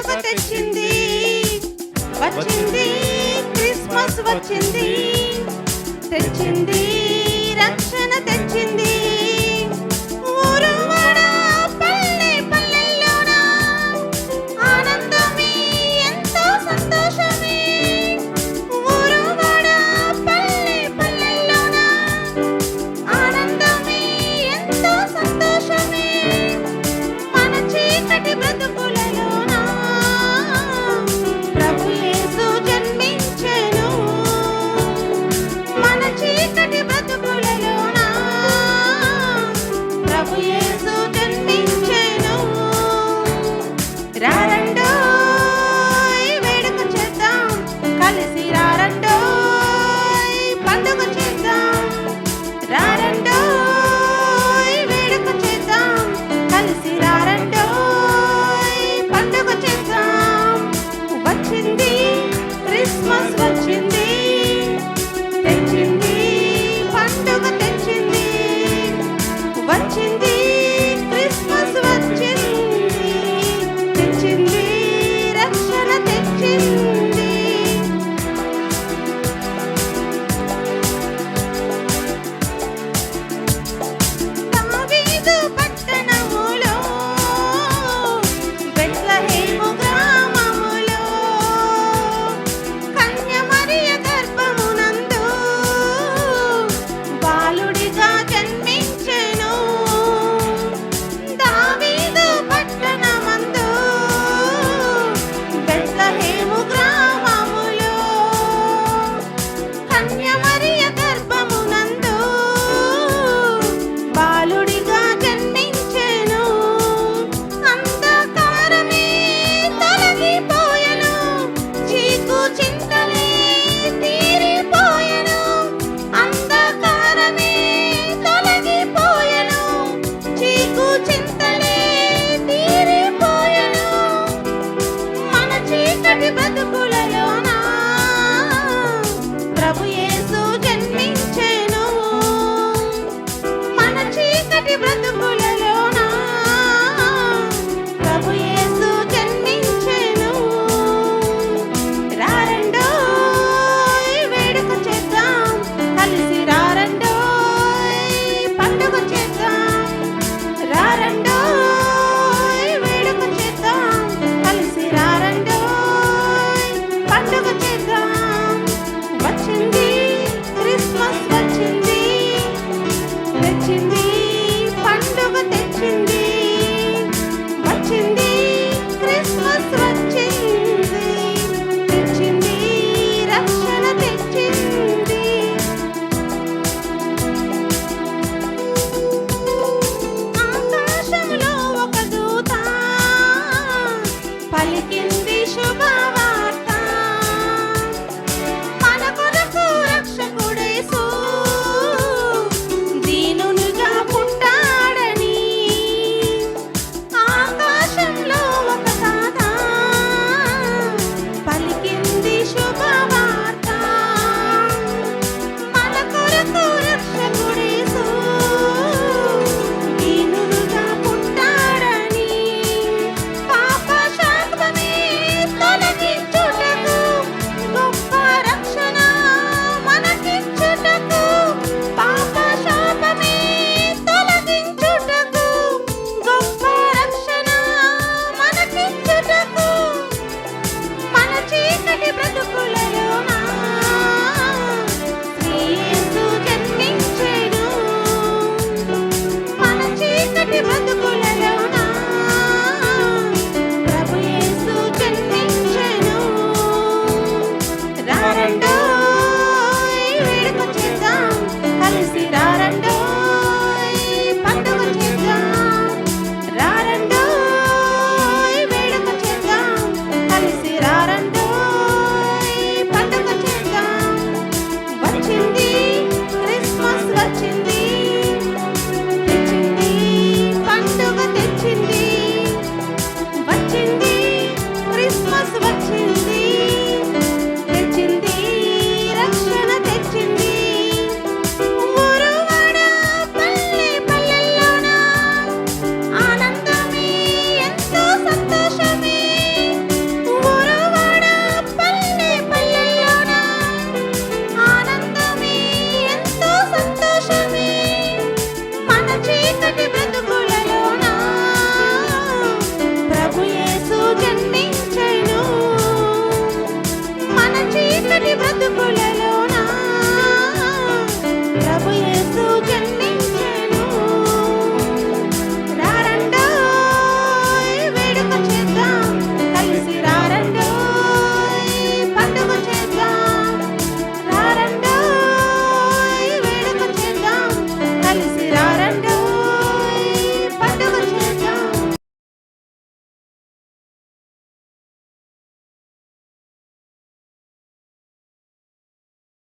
పండుగ తెచ్చింది, వచ్చింది క్రిస్మస్ వచ్చింది, తెచ్చింది రక్షణ తెచ్చింది. ఊరువాడ పల్లె పల్లెల్లోన ఆనందమే ఎంతో సంతోషమే. ఊరువాడ పల్లె పల్లెల్లోన ఆనందమే ఎంతో సంతోషమే. మన చీకటి బ్రతుకులలోన ప్రభు యేసు జన్మించెను. మన చీకటి బ్రతుకులలోన ప్రభు యేసు జన్మించెను. రారండోయ్ వేడుక చేద్దాం, కలిసి రారండోయ్ పండుగ చేద్దాం. రారండోయ్ వేడుక చేద్దాం, కలిసి రారండోయ్ పండుగ చేద్దాం. వచ్చింది క్రిస్మస్ వచ్చింది, తెచ్చింది పండుగ తెచ్చింది. వచ్చింది క్రిస్మస్ వచ్చింది, తెచ్చింది రక్షణ తెచ్చింది. దావీదు పట్టణములో బెత్లెహేము గ్రామములో కన్య మరియ గర్భమునందు బాలుడిగా జన్మించెను. దావీదు పట్టణమందు బెత్లెహేము గ్రామములో కన్య మరియ గర్భమునందు బాలుడిగా జన్మించెను. అంధకారమే తొలగిపోయెను, చీకు చింతలే తీరిపోయెను. అంధకారమే తొలగిపోయెను, చీకు చింతలే తీరిపోయెను. మన చీకటి బ్రతుకులలోన ప్రభు యేసు జన్మించెను. మన చీకటి బ్రతుకులలోన ప్రభు యేసు జన్మించెను. రారండోయ్ వేడుక చేద్దాం, కలిసి రారండోయ్ పండుగ చేద్దాం. రారండోయ్ వేడుక చేద్దాం, కలిసి రారండోయ్ పండుగ చేద్దాం. వచ్చింది క్రిస్మస్ వచ్చింది, తెచ్చింది పండుగ తెచ్చింది. వచ్చింది క్రిస్మస్ వచ్చింది, తెచ్చింది రక్షణ తెచ్చింది. ఆకాశములో ఒక దూత పలికింది శుభ